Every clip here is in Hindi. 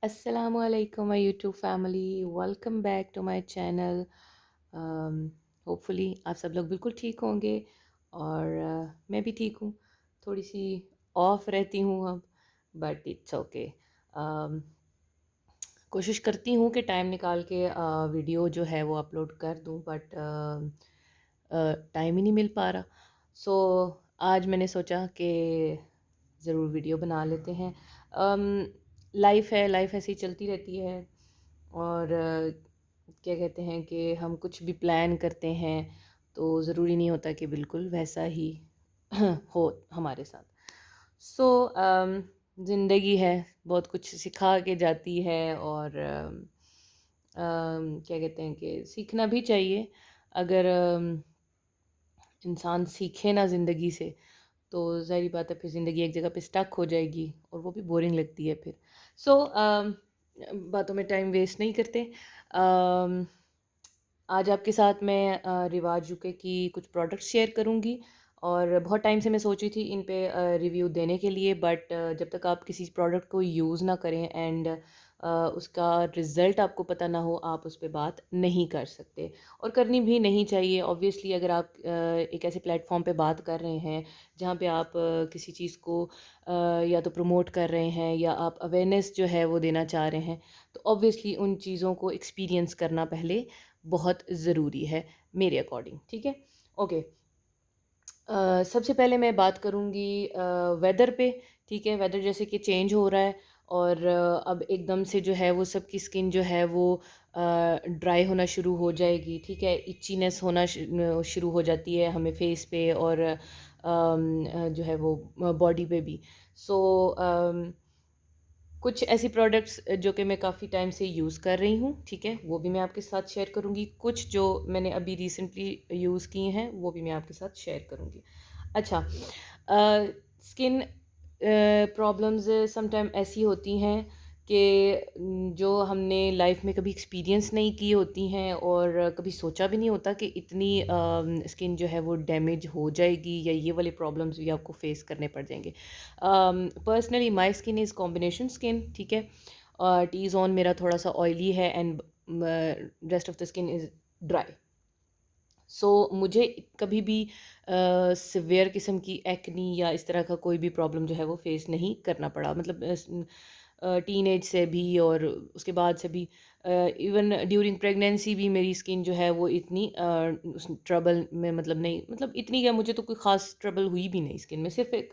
Assalamualaikum my YouTube family, welcome back to my channel. Hopefully आप सब लोग बिल्कुल ठीक होंगे और मैं भी ठीक हूँ। थोड़ी सी ऑफ रहती हूँ अब, बट इट्स ओके। कोशिश करती हूँ कि टाइम निकाल के वीडियो जो है वो अपलोड कर दूँ, बट टाइम ही नहीं मिल पा रहा। सो आज मैंने सोचा कि ज़रूर वीडियो बना लेते हैं। लाइफ है, लाइफ ऐसे ही चलती रहती है। और क्या कहते हैं कि हम कुछ भी प्लान करते हैं तो ज़रूरी नहीं होता कि बिल्कुल वैसा ही हो हमारे साथ। सो ज़िंदगी है, बहुत कुछ सिखा के जाती है। और क्या कहते हैं कि सीखना भी चाहिए। अगर इंसान सीखे ना ज़िंदगी से तो ज़ाहिर बात है फिर ज़िंदगी एक जगह पे स्टक हो जाएगी और वो भी बोरिंग लगती है फिर। सो बातों में टाइम वेस्ट नहीं करते। अम, आज आपके साथ मैं रिवाज यूके की कुछ प्रोडक्ट्स शेयर करूँगी। और बहुत टाइम से मैं सोची थी इन पे रिव्यू देने के लिए, बट जब तक आप किसी प्रोडक्ट को यूज़ ना करें एंड उसका रिज़ल्ट आपको पता ना हो, आप उस पे बात नहीं कर सकते और करनी भी नहीं चाहिए। ऑब्वियसली अगर आप एक ऐसे प्लेटफॉर्म पे बात कर रहे हैं जहाँ पे आप किसी चीज़ को या तो प्रमोट कर रहे हैं या आप अवेयरनेस जो है वो देना चाह रहे हैं, तो ऑब्वियसली उन चीज़ों को एक्सपीरियंस करना पहले बहुत ज़रूरी है मेरे अकॉर्डिंग। ठीक है, ओके। सबसे पहले मैं बात करूँगी वेदर पे। ठीक है, वेदर जैसे कि चेंज हो रहा है और अब एकदम से जो है वो सबकी स्किन जो है वो ड्राई होना शुरू हो जाएगी। ठीक है, इचीनेस होना शुरू हो जाती है हमें फेस पे और जो है वो बॉडी पे भी। सो कुछ ऐसी प्रोडक्ट्स जो कि मैं काफ़ी टाइम से यूज़ कर रही हूँ, ठीक है, वो भी मैं आपके साथ शेयर करूँगी। कुछ जो मैंने अभी रिसेंटली यूज़ किए हैं वो भी मैं आपके साथ शेयर करूँगी। अच्छा, स्किन प्रॉब्लम्स समटाइम ऐसी होती हैं कि जो हमने लाइफ में कभी एक्सपीरियंस नहीं की होती हैं और कभी सोचा भी नहीं होता कि इतनी स्किन जो है वो डैमेज हो जाएगी या ये वाले प्रॉब्लम्स भी आपको फेस करने पड़ जाएंगे। Personally my skin is combination skin. ठीक है, टी जोन मेरा थोड़ा सा ऑयली है and rest of the skin is dry. So मुझे कभी भी सिवियर किस्म की एक्नी या इस तरह का कोई भी प्रॉब्लम जो है वो फेस नहीं करना पड़ा। मतलब टीनेज से भी और उसके बाद से भी, इवन ड्यूरिंग प्रेगनेंसी भी मेरी स्किन जो है वो इतनी ट्रबल में, मतलब नहीं, मतलब इतनी क्या, मुझे तो कोई ख़ास ट्रबल हुई भी नहीं स्किन में। सिर्फ एक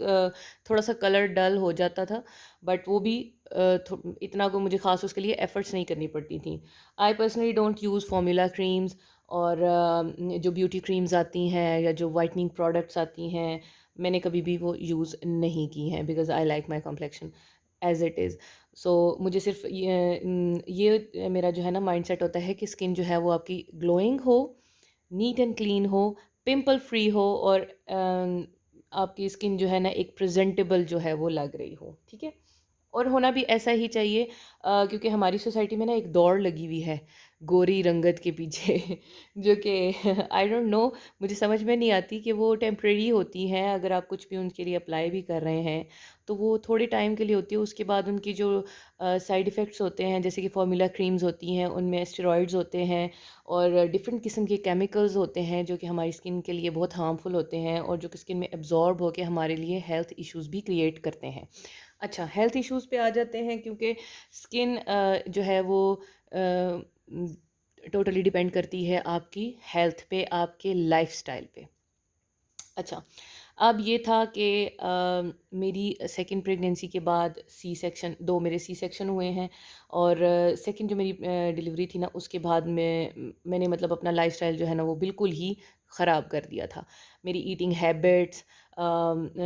थोड़ा सा कलर डल हो जाता था, बट वो भी इतना को मुझे ख़ास उसके लिए एफ़र्ट्स नहीं करनी पड़ती थी। I personally don't use formula creams और जो ब्यूटी क्रीम्स आती हैं या जो वाइटनिंग प्रोडक्ट्स आती हैं, मैंने कभी भी वो यूज़ नहीं की हैं because I like my complexion as it is. So मुझे सिर्फ ये मेरा जो है ना माइंडसेट होता है कि स्किन जो है वो आपकी ग्लोइंग हो, नीट एंड क्लीन हो, पिंपल फ्री हो और आपकी स्किन जो है ना एक प्रेजेंटेबल जो है वो लग रही हो। ठीक है, और होना भी ऐसा ही चाहिए, क्योंकि हमारी सोसाइटी में ना एक दौड़ लगी हुई है गोरी रंगत के पीछे जो कि आई डोंट नो, मुझे समझ में नहीं आती कि वो टेम्परेरी होती हैं। अगर आप कुछ भी उनके लिए अप्लाई भी कर रहे हैं तो वो थोड़े टाइम के लिए होती है, उसके बाद उनकी जो साइड इफ़ेक्ट्स होते हैं, जैसे कि फार्मूला क्रीम्स होती हैं उनमें स्टेरॉइड्स होते हैं और डिफरेंट किस्म के केमिकल्स होते हैं जो कि हमारी स्किन के लिए बहुत हार्मफुल होते हैं और जो कि स्किन में एब्जॉर्ब होकर हमारे लिए हेल्थ इश्यूज़ भी क्रिएट करते हैं। अच्छा, हेल्थ इश्यूज़ पे आ जाते हैं, क्योंकि स्किन जो है वो टोटली डिपेंड करती है आपकी हेल्थ पे, आपके लाइफ़स्टाइल पे। अच्छा, अब ये था कि मेरी सेकंड प्रेगनेंसी के बाद सी सेक्शन, 2 मेरे सी सेक्शन हुए हैं और सेकंड जो मेरी डिलीवरी थी ना उसके बाद मैंने मतलब अपना लाइफ़स्टाइल जो है ना वो बिल्कुल ही ख़राब कर दिया था। मेरी ईटिंग हैबिट्स,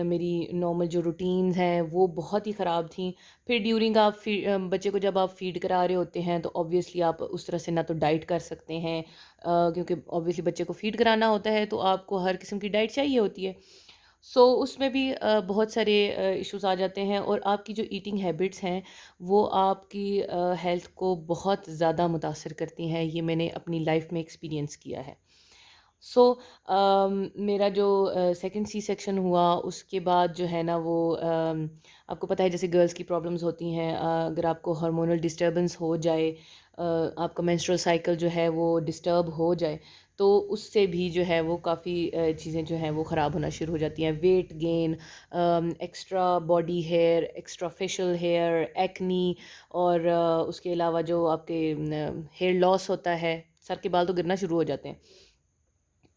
मेरी नॉर्मल जो रूटीन्स हैं वो बहुत ही ख़राब थी। फिर ड्यूरिंग आप बच्चे को जब आप फ़ीड करा रहे होते हैं तो ऑब्वियसली आप उस तरह से ना तो डाइट कर सकते हैं, क्योंकि ऑब्वियसली बच्चे को फ़ीड कराना होता है तो आपको हर किस्म की डाइट चाहिए होती है। सो उसमें भी बहुत सारे इश्यूज़ आ जाते हैं और आपकी जो ईटिंग हैबिट्स हैं वो आपकी हेल्थ को बहुत ज़्यादा मुतासर करती हैं। ये मैंने अपनी लाइफ में एक्सपीरियंस किया है। सो मेरा जो सेकंड सी सेक्शन हुआ उसके बाद जो है ना वो आपको पता है जैसे गर्ल्स की प्रॉब्लम्स होती हैं, अगर आपको हार्मोनल डिस्टर्बेंस हो जाए, आपका मेंस्ट्रुअल साइकिल जो है वो डिस्टर्ब हो जाए, तो उससे भी जो है वो काफ़ी चीज़ें जो हैं वो ख़राब होना शुरू हो जाती हैं। Weight gain, extra body hair, extra facial hair, acne, और उसके अलावा जो आपके हेयर लॉस होता है, सर के बाल तो गिरना शुरू हो जाते हैं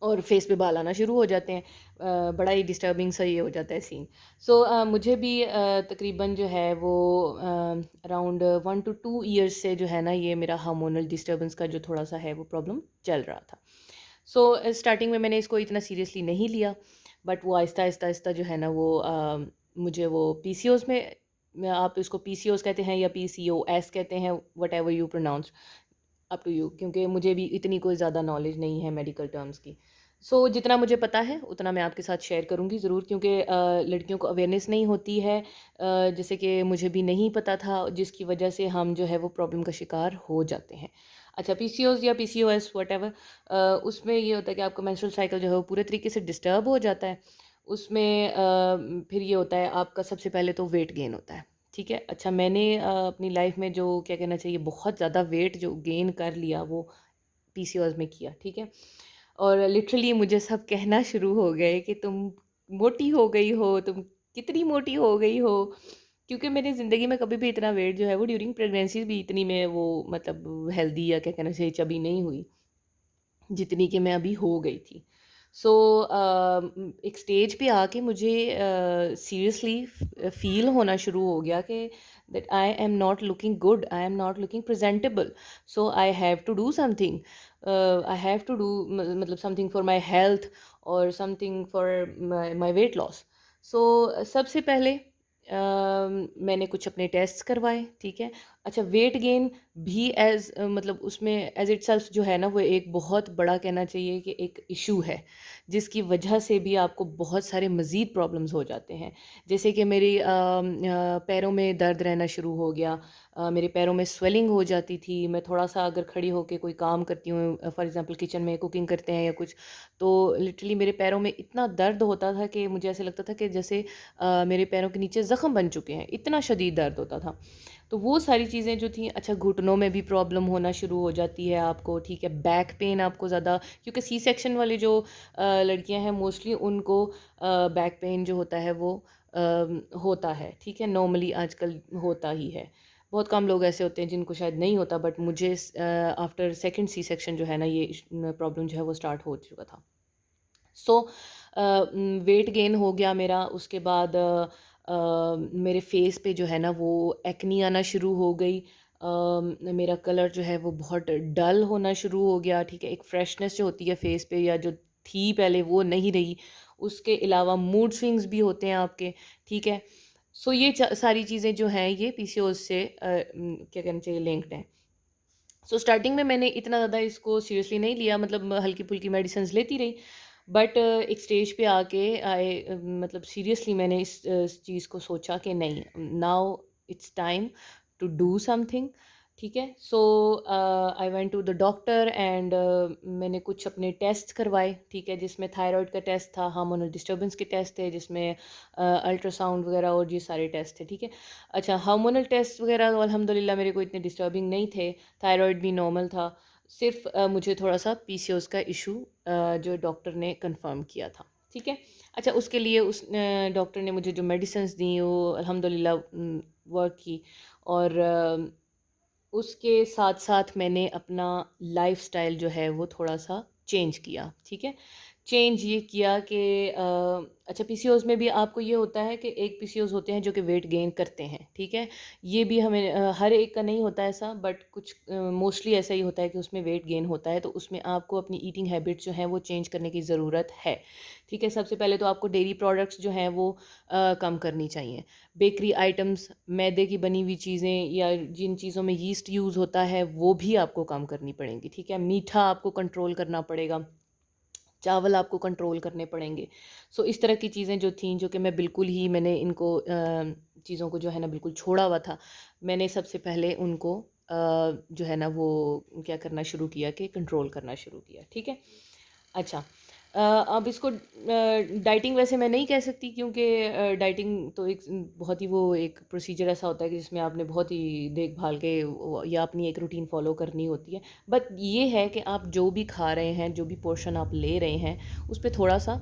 और फेस पे बाल आना शुरू हो जाते हैं। बड़ा ही डिस्टर्बिंग सा ये हो जाता है सीन। सो मुझे भी तकरीबन जो है वो अराउंड 1 to 2 ईयर्स से जो है ना ये मेरा हार्मोनल डिस्टर्बेंस का जो थोड़ा सा है वो प्रॉब्लम चल रहा था। सो स्टार्टिंग में मैंने इसको इतना सीरियसली नहीं लिया, बट वो आहिस्ता आहिस्ता आहिस्ता जो है ना वो मुझे वो पीसीओएस आप इसको पीसीओएस कहते हैं या पीसीओएस कहते हैं, whatever you pronounce, up to you, क्योंकि मुझे भी इतनी कोई ज़्यादा नॉलेज नहीं है मेडिकल टर्म्स की। जितना मुझे पता है उतना मैं आपके साथ शेयर करूँगी ज़रूर, क्योंकि लड़कियों को अवेयरनेस नहीं होती है, जैसे कि मुझे भी नहीं पता था, जिसकी वजह से हम जो है वो प्रॉब्लम का शिकार हो जाते हैं। अच्छा, पीसीओएस या पीसीओएस व्हाटएवर, उसमें ये होता है कि आपका मेंस्ट्रुअल साइकिल जो है वो पूरे तरीके से डिस्टर्ब हो जाता है। उसमें फिर ये होता है आपका सबसे पहले तो वेट गेन होता है। ठीक है। अच्छा, मैंने अपनी लाइफ में जो क्या कहना चाहिए बहुत ज़्यादा वेट जो गेन कर लिया वो पीसीओएस में किया। ठीक है। और लिटरली मुझे सब कहना शुरू हो गए कि तुम मोटी हो गई हो, तुम कितनी मोटी हो गई हो, क्योंकि मेरी ज़िंदगी में कभी भी इतना वेट जो है वो ड्यूरिंग प्रेगनेंसी भी इतनी में वो मतलब हेल्दी या क्या कहना चाहिए चबी नहीं हुई जितनी कि मैं अभी हो गई थी। सो एक स्टेज पे आके मुझे सीरियसली फ़ील होना शुरू हो गया कि that I am not looking good, I am not looking presentable, so I have to do something, I have to do मतलब समथिंग फॉर माई हेल्थ और something for my weight loss. सबसे पहले मैंने कुछ अपने टेस्ट्स करवाए। ठीक है। अच्छा, वेट गेन भी मतलब उसमें एज इटसेल्फ जो है ना वो एक बहुत बड़ा कहना चाहिए कि एक इशू है, जिसकी वजह से भी आपको बहुत सारे मज़ीद प्रॉब्लम्स हो जाते हैं। जैसे कि मेरी पैरों में दर्द रहना शुरू हो गया, मेरे पैरों में स्वेलिंग हो जाती थी। मैं थोड़ा सा अगर खड़ी होकर कोई काम करती हूँ, फॉर एग्जांपल किचन में कुकिंग करते हैं या कुछ, तो लिटरली मेरे पैरों में इतना दर्द होता था कि मुझे ऐसे लगता था कि जैसे मेरे पैरों के नीचे ज़ख्म बन चुके हैं, इतना शदीद दर्द होता था। तो वो सारी चीज़ें जो थी, अच्छा घुटनों में भी प्रॉब्लम होना शुरू हो जाती है आपको। ठीक है। बैक पेन आपको ज़्यादा, क्योंकि सी सेक्शन वाली जो लड़कियां हैं मोस्टली उनको बैक पेन जो होता है वो होता है। ठीक है। नॉर्मली आजकल होता ही है, बहुत कम लोग ऐसे होते हैं जिनको शायद नहीं होता, बट मुझे आफ्टर सेकंड सी सेक्शन जो है ना ये प्रॉब्लम जो है वो स्टार्ट हो चुका था। सो वेट गेन हो गया मेरा। उसके बाद मेरे फेस पे जो है ना वो एक्नी आना शुरू हो गई। मेरा कलर जो है वो बहुत डल होना शुरू हो गया। ठीक है। एक फ्रेशनेस जो होती है फेस पे या जो थी पहले वो नहीं रही। उसके अलावा मूड स्विंग्स भी होते हैं आपके। ठीक है। ये सारी चीज़ें जो हैं ये पीसीओएस से क्या कहना चाहिए लिंक्ड हैं। स्टार्टिंग में मैंने इतना ज़्यादा इसको सीरियसली नहीं लिया, मतलब हल्की फुल्की मेडिसिन लेती रही, बट एक स्टेज पे आके मतलब सीरियसली मैंने इस चीज़ को सोचा कि नहीं, now it's time to do something. ठीक है। I went to the doctor and मैंने कुछ अपने टेस्ट करवाए। ठीक है। जिसमें थायराइड का टेस्ट था, हार्मोनल डिस्टर्बेंस के टेस्ट थे, जिसमें अल्ट्रासाउंड वगैरह और ये सारे टेस्ट थे। ठीक है। अच्छा, हार्मोनल टेस्ट वगैरह तो अल्हम्दुलिल्लाह मेरे को इतने डिस्टर्बिंग नहीं थे, थायराइड भी नॉर्मल था। सिर्फ मुझे थोड़ा सा पीसीओएस का इशू जो डॉक्टर ने कंफर्म किया था। ठीक है। अच्छा, उसके लिए उस डॉक्टर ने मुझे जो मेडिसिन्स दी वो अल्हम्दुलिल्लाह वर्क की, और उसके साथ साथ मैंने अपना लाइफस्टाइल जो है वो थोड़ा सा चेंज किया। ठीक है। चेंज ये किया कि अच्छा, पीसीओएस में भी आपको ये होता है कि एक पीसीओएस होते हैं जो कि वेट गेन करते हैं। ठीक है। ये भी हमें हर एक का नहीं होता ऐसा, बट कुछ मोस्टली ऐसा ही होता है कि उसमें वेट गेन होता है, तो उसमें आपको अपनी ईटिंग हैबिट्स जो हैं वो चेंज करने की ज़रूरत है। ठीक है। सबसे पहले तो आपको डेयरी प्रोडक्ट्स जो हैं वो कम करनी चाहिए। बेकरी आइटम्स, मैदे की बनी हुई चीज़ें या जिन चीज़ों में यीस्ट यूज़ होता है वो भी आपको कम करनी पड़ेंगी। ठीक है। मीठा आपको कंट्रोल करना पड़ेगा, चावल आपको कंट्रोल करने पड़ेंगे। इस तरह की चीज़ें जो थीं, जो कि मैंने इनको चीज़ों को जो है ना बिल्कुल छोड़ा हुआ था। मैंने सबसे पहले उनको जो है ना वो क्या करना शुरू किया कि कंट्रोल करना शुरू किया। ठीक है। अच्छा, अब इसको डाइटिंग वैसे मैं नहीं कह सकती, क्योंकि डाइटिंग तो एक बहुत ही वो एक प्रोसीजर ऐसा होता है कि जिसमें आपने बहुत ही देखभाल के या अपनी एक रूटीन फॉलो करनी होती है। बट ये है कि आप जो भी खा रहे हैं, जो भी पोर्शन आप ले रहे हैं, उस पे थोड़ा सा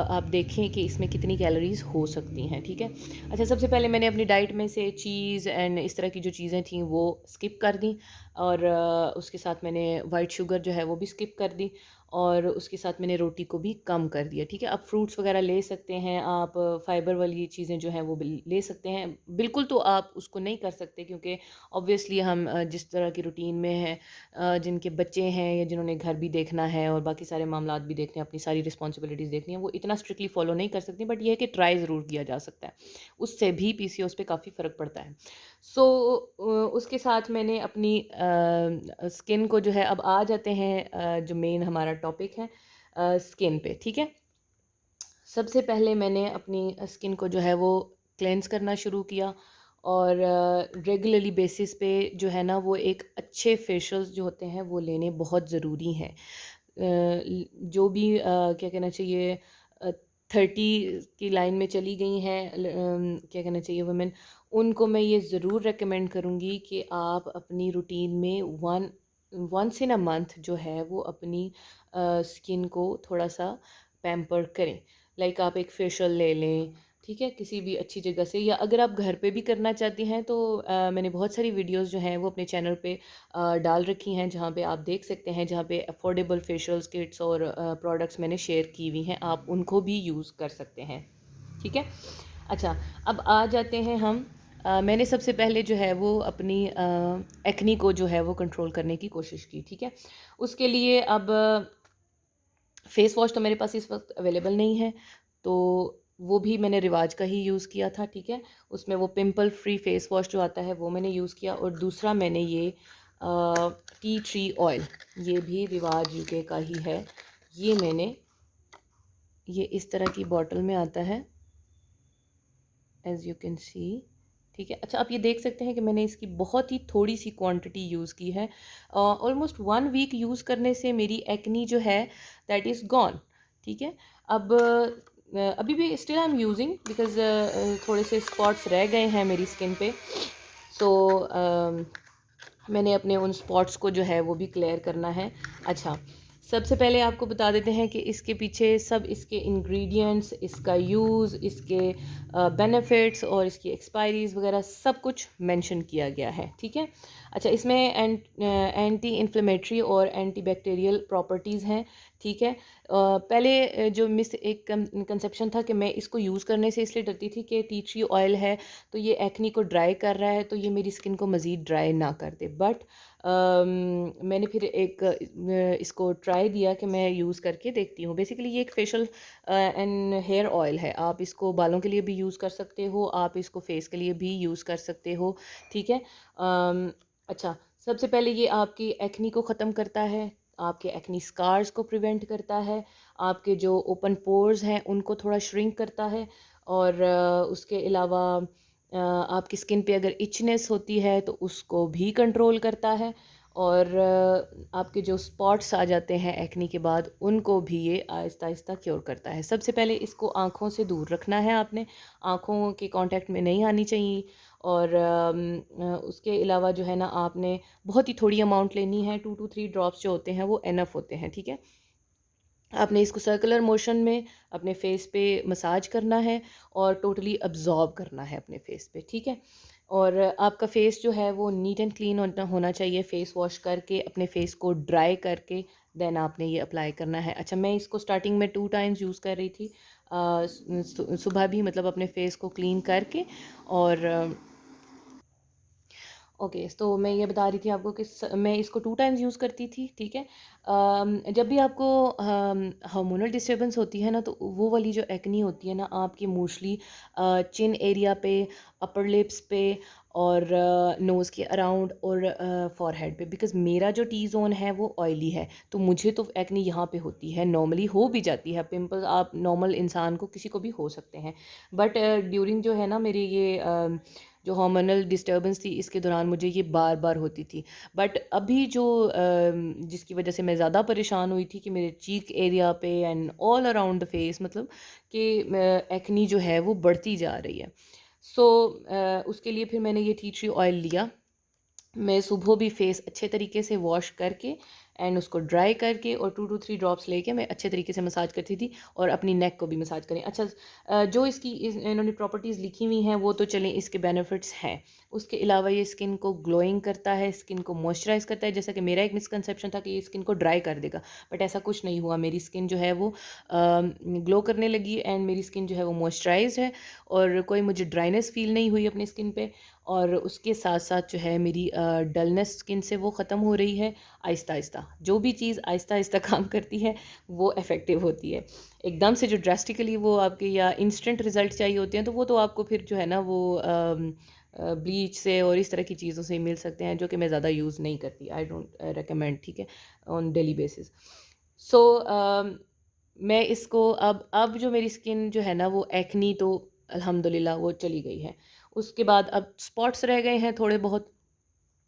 आप देखें कि इसमें कितनी कैलोरीज हो सकती हैं, ठीक है। अच्छा, सबसे पहले मैंने अपनी डाइट में से चीज़ एंड इस तरह की जो चीज़ें थी वो स्किप कर दी, और उसके साथ मैंने वाइट शुगर जो है वो भी स्किप कर दी, और उसके साथ मैंने रोटी को भी कम कर दिया, ठीक है। अब फ्रूट्स वगैरह ले सकते हैं आप, फाइबर वाली चीज़ें जो हैं वो ले सकते हैं। बिल्कुल तो आप उसको नहीं कर सकते, क्योंकि ऑब्वियसली हम जिस तरह की रूटीन में हैं, जिनके बच्चे हैं या जिन्होंने घर भी देखना है और बाकी सारे मामलात भी देखने हैं, अपनी सारी रिस्पॉन्सिबिलिटीज़ देखनी है, वो इतना स्ट्रिक्टली फॉलो नहीं कर सकती। बट ये है कि ट्राई ज़रूर किया जा सकता है, उससे भी पीसीओएस पे काफ़ी फ़र्क पड़ता है। सो उसके साथ मैंने अपनी स्किन को जो है, अब आ जाते हैं जो मेन हमारा टॉपिक है स्किन पे, ठीक है। सबसे पहले मैंने अपनी स्किन को जो है वो क्लेंस करना शुरू किया, और रेगुलरली बेसिस पे जो है ना, वो एक अच्छे फेशियल्स जो होते हैं वो लेने बहुत ज़रूरी हैं। जो भी क्या कहना चाहिए, 30 की लाइन में चली गई हैं, क्या कहना चाहिए, वुमेन, उनको मैं ये ज़रूर रेकमेंड करूँगी कि आप अपनी रूटीन में वंस इन अ मंथ जो है वो अपनी स्किन को थोड़ा सा पैम्पर करें। लाइक आप एक फेशियल ले लें, ठीक है, किसी भी अच्छी जगह से, या अगर आप घर पे भी करना चाहती हैं तो मैंने बहुत सारी वीडियोस जो हैं वो अपने चैनल पे डाल रखी हैं, जहाँ पे आप देख सकते हैं, जहाँ पे अफोर्डेबल फेशियल्स किट्स और प्रोडक्ट्स मैंने शेयर की हुई हैं, आप उनको भी यूज़ कर सकते हैं, ठीक है। अच्छा, अब आ जाते हैं हम, मैंने सबसे पहले जो है वो अपनी एक्नी को जो है वो कंट्रोल करने की कोशिश की, ठीक है। उसके लिए अब फ़ेस वॉश तो मेरे पास इस वक्त अवेलेबल नहीं है, तो वो भी मैंने रिवाज का ही यूज़ किया था, ठीक है। उसमें वो पिंपल फ्री फ़ेस वॉश जो आता है वो मैंने यूज़ किया, और दूसरा मैंने ये टी ट्री ऑयल, ये भी रिवाज यूके का ही है। ये मैंने, ये इस तरह की बॉटल में आता है, एज़ यू कैन सी, ठीक है। अच्छा, आप ये देख सकते हैं कि मैंने इसकी बहुत ही थोड़ी सी क्वांटिटी यूज़ की है। ऑलमोस्ट 1 वीक यूज़ करने से मेरी एक्नी जो है दैट इज़ गॉन, ठीक है। अब अभी भी still I am using, because थोड़े से स्पॉट्स रह गए हैं मेरी स्किन पे, सो मैंने अपने उन स्पॉट्स को जो है वो भी क्लियर करना है। अच्छा, सबसे पहले आपको बता देते हैं कि इसके पीछे सब इसके इंग्रेडिएंट्स, इसका यूज़, इसके बेनिफिट्स और इसकी एक्सपायरीज़ वगैरह सब कुछ मेंशन किया गया है, ठीक है। अच्छा, इसमें एंटी इन्फ्लेमेटरी और एंटी बैक्टीरियल प्रॉपर्टीज़ हैं, ठीक है। पहले जो मिस एक कंसेप्शन था कि मैं इसको यूज़ करने से इसलिए डरती थी कि टी ट्री ऑयल है तो ये एक्नी को ड्राई कर रहा है, तो ये मेरी स्किन को मज़ीद ड्राई ना कर दे। बट मैंने फिर एक इसको ट्राई दिया कि मैं यूज़ करके देखती हूँ। बेसिकली ये एक फेशियल एंड हेयर ऑयल है, आप इसको बालों के लिए भी यूज़ कर सकते हो, आप इसको फेस के लिए भी यूज़ कर सकते हो, ठीक है। अच्छा, सबसे पहले ये आपकी एक्नी को ख़त्म करता है, आपके एक्नी स्कार्स को प्रिवेंट करता है, आपके जो ओपन पोर्स हैं उनको थोड़ा श्रिंक करता है, और उसके अलावा आपकी स्किन पे अगर इचनेस होती है तो उसको भी कंट्रोल करता है, और आपके जो स्पॉट्स आ जाते हैं एक्नी के बाद उनको भी ये आहिस्ता आहिस्ता क्योर करता है। सबसे पहले इसको आँखों से दूर रखना है आपने, आँखों के कांटेक्ट में नहीं आनी चाहिए, और उसके अलावा जो है ना, आपने बहुत ही थोड़ी अमाउंट लेनी है, 2 to 3 ड्रॉप्स जो होते हैं वो एनफ होते हैं, ठीक है। आपने इसको सर्कुलर मोशन में अपने फेस पे मसाज करना है और टोटली अब्जॉर्ब करना है अपने फेस पे, ठीक है। और आपका फेस जो है वो नीट एंड क्लीन होना चाहिए, फेस वॉश करके अपने फेस को ड्राई करके देन आपने ये अप्लाई करना है। अच्छा, मैं इसको स्टार्टिंग में 2 टाइम्स यूज़ कर रही थी, सुबह भी मतलब अपने फेस को क्लीन करके, और ओके, तो मैं ये बता रही थी आपको कि मैं इसको 2 टाइम्स यूज़ करती थी, ठीक है। जब भी आपको हार्मोनल डिस्टर्बेंस होती है ना, तो वो वाली जो एक्नी होती है ना आपकी, मोस्टली चिन एरिया पे, अपर लिप्स पे, और नोज़ के अराउंड, और फॉरहेड पे, बिकॉज़ मेरा जो टी जोन है वो ऑयली है, तो मुझे तो एक्नी यहाँ पे होती है, नॉर्मली हो भी जाती है, पिंपल्स आप नॉर्मल इंसान को किसी को भी हो सकते हैं, बट ड्यूरिंग जो है ना मेरी ये जो हार्मोनल डिस्टर्बेंस थी इसके दौरान मुझे ये बार बार होती थी। बट अभी जो जिसकी वजह से मैं ज़्यादा परेशान हुई थी कि मेरे चीक एरिया पे and all around the face, मतलब कि एक्नी जो है वो बढ़ती जा रही है। सो उसके लिए फिर मैंने ये टी ट्री ऑयल लिया। मैं सुबह भी फेस अच्छे तरीके से वॉश करके एंड उसको ड्राई करके और 2 to 3 ड्रॉप्स लेके मैं अच्छे तरीके से मसाज करती थी, और अपनी नेक को भी मसाज करें। अच्छा, जो इन्होंने प्रॉपर्टीज़ लिखी हुई हैं वो तो चलें, इसके बेनिफिट्स हैं। उसके अलावा ये स्किन को ग्लोइंग करता है, स्किन को मॉइस्चराइज करता है। जैसा कि मेरा एक मिसकंसेप्शन था कि ये स्किन को ड्राई कर देगा, बट ऐसा कुछ नहीं हुआ। मेरी स्किन जो है वो ग्लो करने लगी एंड मेरी स्किन जो है वो मॉइस्चराइज है, और कोई मुझे ड्राइनेस फील नहीं हुई अपनी स्किन पे। और उसके साथ साथ जो है मेरी डलनेस स्किन से वो ख़त्म हो रही है आहिस्ता आहिस्ता। जो भी चीज़ आहिस्ता आहिस्ता काम करती है वो इफ़ेक्टिव होती है। एकदम से जो ड्रास्टिकली वो आपके या इंस्टेंट रिज़ल्ट चाहिए होते हैं, तो वो तो आपको फिर जो है ना वो ब्लीच से और इस तरह की चीज़ों से मिल सकते हैं, जो कि मैं ज़्यादा यूज़ नहीं करती। आई डोंट रिकमेंड, ठीक है, ऑन डेली बेसिस। सो मैं इसको अब जो मेरी स्किन जो है ना वो एक्नी तो अल्हम्दुलिल्लाह वो चली गई है। उसके बाद अब स्पॉट्स रह गए हैं थोड़े बहुत,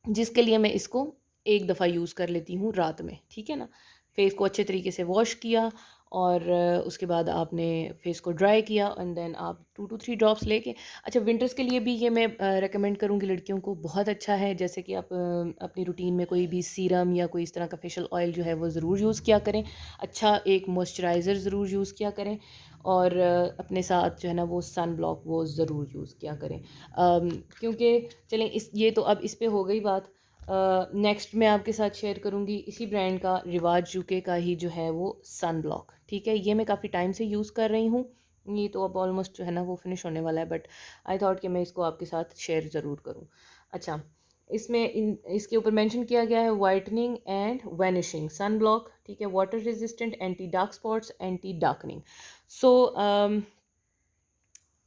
जिसके लिए मैं इसको एक दफ़ा यूज़ कर लेती हूँ रात में, ठीक है ना। फेस को अच्छे तरीके से वॉश किया, और उसके बाद आपने फेस को ड्राई किया एंड देन आप 2 to 3 ड्रॉप्स लेके। अच्छा, विंटर्स के लिए भी ये मैं रेकमेंड करूँगी लड़कियों को, बहुत अच्छा है। जैसे कि आप अपनी रूटीन में कोई भी सीरम या कोई इस तरह का फेशियल ऑयल जो है वो ज़रूर यूज़ किया करें। अच्छा, एक मॉइस्चराइज़र ज़रूर यूज़ किया करें, और अपने साथ जो है ना वो सन ब्लॉक वो ज़रूर यूज़ किया करें। क्योंकि चलें, इस ये तो अब इस पे हो गई बात। नेक्स्ट मैं आपके साथ शेयर करूँगी इसी ब्रांड का, रिवाज यूके का ही जो है वो सन ब्लॉक, ठीक है। ये मैं काफ़ी टाइम से यूज़ कर रही हूँ। ये तो अब ऑलमोस्ट जो है ना वो फिनिश होने वाला है, बट आई थॉट कि मैं इसको आपके साथ शेयर ज़रूर करूँ। अच्छा, इसके ऊपर मेंशन किया गया है whitening and vanishing sun block, ठीक है, water resistant, anti dark spots, anti darkening. So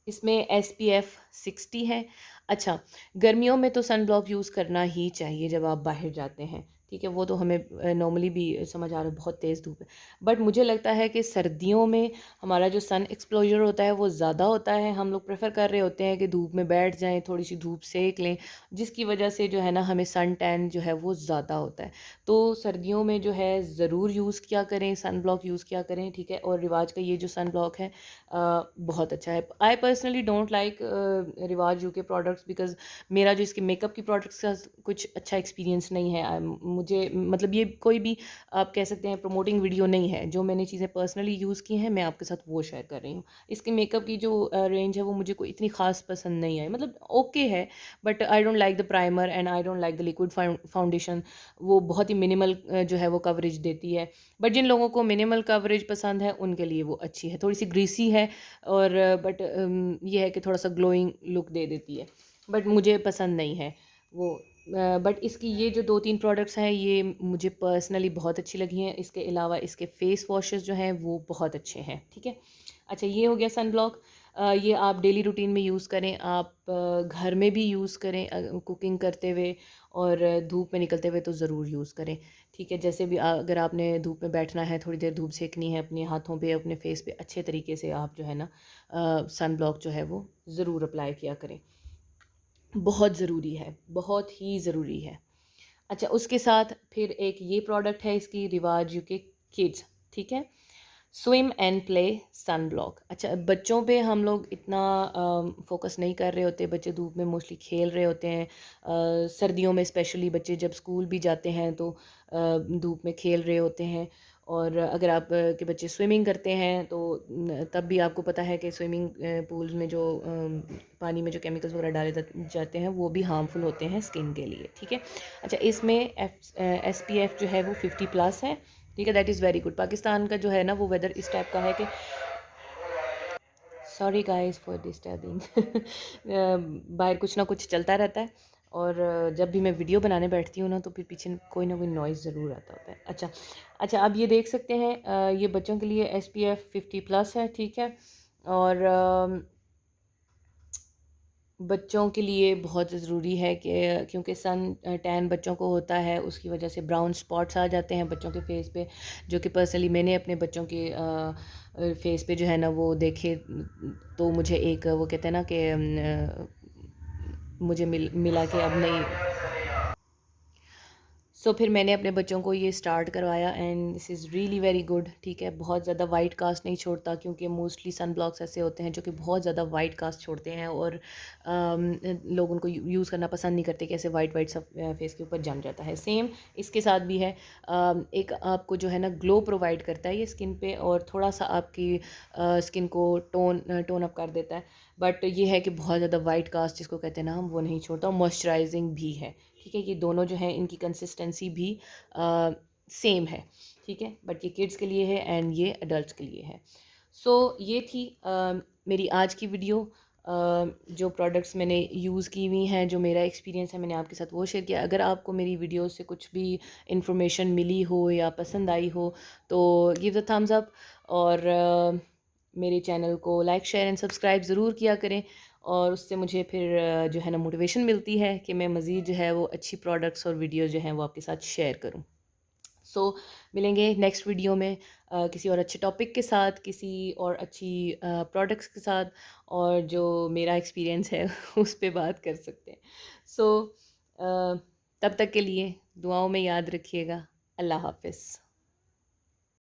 इसमें SPF 60 है। अच्छा, गर्मियों में तो सन ब्लॉक यूज़ करना ही चाहिए जब आप बाहर जाते हैं, ठीक है, वो तो हमें नॉर्मली भी समझ आ रहा है, बहुत तेज़ धूप है। बट मुझे लगता है कि सर्दियों में हमारा जो सन एक्सपोजर होता है वो ज़्यादा होता है। हम लोग प्रेफर कर रहे होते हैं कि धूप में बैठ जाएं, थोड़ी सी धूप सेक लें, जिसकी वजह से जो है ना हमें सन टैन जो है वो ज़्यादा होता है। तो सर्दियों में जो है ज़रूर यूज़ किया करें, सन ब्लॉक यूज़ किया करें, ठीक है। और रिवाज का ये जो सन ब्लॉक है बहुत अच्छा है। आई पर्सनली डोंट लाइक रिवाज यूके प्रोडक्ट्स, बिकॉज मेरा जो इसके मेकअप की प्रोडक्ट्स का कुछ अच्छा एक्सपीरियंस नहीं है। मुझे मतलब ये कोई भी आप कह सकते हैं प्रमोटिंग वीडियो नहीं है। जो मैंने चीज़ें पर्सनली यूज़ की हैं मैं आपके साथ वो शेयर कर रही हूँ। इसके मेकअप की जो रेंज है वो मुझे कोई इतनी ख़ास पसंद नहीं आई, मतलब ओके है, but I don't like the primer and I don't like the liquid foundation. वो बहुत ही मिनिमल जो है वो कवरेज देती है। बट जिन लोगों को मिनिमल कवरेज पसंद है उनके लिए वो अच्छी है। थोड़ी सी ग्रीसी है, और बट ये है कि थोड़ा सा ग्लोइंग लुक दे देती है, बट मुझे पसंद नहीं है वो। बट इसकी ये जो 2-3 प्रोडक्ट्स हैं ये मुझे पर्सनली बहुत अच्छी लगी हैं। इसके अलावा इसके फेस वॉशेस जो हैं वो बहुत अच्छे हैं, ठीक है। अच्छा, ये हो गया सन ब्लॉक। ये आप डेली रूटीन में यूज़ करें, आप घर में भी यूज़ करें, कुकिंग करते हुए और धूप में निकलते हुए तो ज़रूर यूज़ करें, ठीक है। जैसे भी अगर आपने धूप में बैठना है, थोड़ी देर धूप सेकनी है, अपने हाथों पे अपने फेस पे अच्छे तरीके से आप जो है ना सन ब्लॉक जो है वो ज़रूर अप्लाई किया करें। बहुत ज़रूरी है, बहुत ही ज़रूरी है। अच्छा, उसके साथ फिर एक ये प्रोडक्ट है इसकी, रिवाज यूके किड्स, ठीक है, swim and play sunblock. अच्छा, बच्चों पे हम लोग इतना फोकस नहीं कर रहे होते, बच्चे धूप में मोस्टली खेल रहे होते हैं। सर्दियों में स्पेशली बच्चे जब स्कूल भी जाते हैं तो धूप में खेल रहे होते हैं। और अगर आप के बच्चे स्विमिंग करते हैं तो तब भी आपको पता है कि स्विमिंग पूल्स में जो पानी में जो केमिकल्स वगैरह डाले जाते हैं वो भी हार्मफुल होते हैं स्किन के लिए, ठीक है। अच्छा, इसमें SPF जो है वो 50+ है, ठीक है, that is very good. Pakistan का जो है ना वो वेदर इस टाइप का है कि, सॉरी गाइस फॉर डिस्टर्बिंग, बाहर कुछ ना कुछ चलता रहता है, और जब भी मैं वीडियो बनाने बैठती हूँ ना तो फिर पीछे कोई ना कोई नॉइज़ ज़रूर आता होता है। अच्छा अच्छा, अब ये देख सकते हैं, ये बच्चों के लिए SPF 50+ है, ठीक है। और बच्चों के लिए बहुत ज़रूरी है कि क्योंकि सन टैन बच्चों को होता है, उसकी वजह से ब्राउन स्पॉट्स आ जाते हैं बच्चों के फेस पे, जो कि पर्सनली मैंने अपने बच्चों के फेस पे जो है ना वो देखे, तो मुझे एक वो कहते हैं ना कि मुझे मिला कि अब नहीं। सो फिर मैंने अपने बच्चों को ये स्टार्ट करवाया and this is really very good. ठीक है, बहुत ज़्यादा वाइट कास्ट नहीं छोड़ता, क्योंकि मोस्टली सन ब्लॉक्स ऐसे होते हैं जो कि बहुत ज़्यादा वाइट कास्ट छोड़ते हैं और लोग उनको यूज़ करना पसंद नहीं करते कि ऐसे वाइट वाइट सब फेस के ऊपर जम जाता है। सेम इसके साथ भी है। एक आपको जो है ना ग्लो प्रोवाइड करता है ये स्किन पे, और थोड़ा सा आपकी स्किन को टोन अप कर देता है। बट ये है कि बहुत ज़्यादा वाइट कास्ट जिसको कहते हैं ना हम, वो नहीं छोड़ता। मॉइस्चराइजिंग भी है। ठीक है, ये दोनों जो हैं इनकी कंसिस्टेंसी भी सेम है। ठीक है, बट ये किड्स के लिए है एंड ये अडल्ट्स के लिए है। सो ये थी मेरी आज की वीडियो। जो प्रोडक्ट्स मैंने यूज़ की हुई हैं, जो मेरा एक्सपीरियंस है, मैंने आपके साथ वो शेयर किया। अगर आपको मेरी वीडियो से कुछ भी इंफॉर्मेशन मिली हो या पसंद आई हो तो गिव द थम्स अप, और मेरे चैनल को लाइक शेयर एंड सब्सक्राइब ज़रूर किया करें। और उससे मुझे फिर जो है ना मोटिवेशन मिलती है कि मैं मज़ीद जो है वो अच्छी प्रोडक्ट्स और वीडियो जो हैं वो आपके साथ शेयर करूं। सो मिलेंगे नेक्स्ट वीडियो में किसी और अच्छे टॉपिक के साथ, किसी और अच्छी प्रोडक्ट्स के साथ, और जो मेरा एक्सपीरियंस है उस पे बात कर सकते हैं। सो तब तक के लिए दुआओं में याद रखिएगा। अल्लाह हाफ़िज़।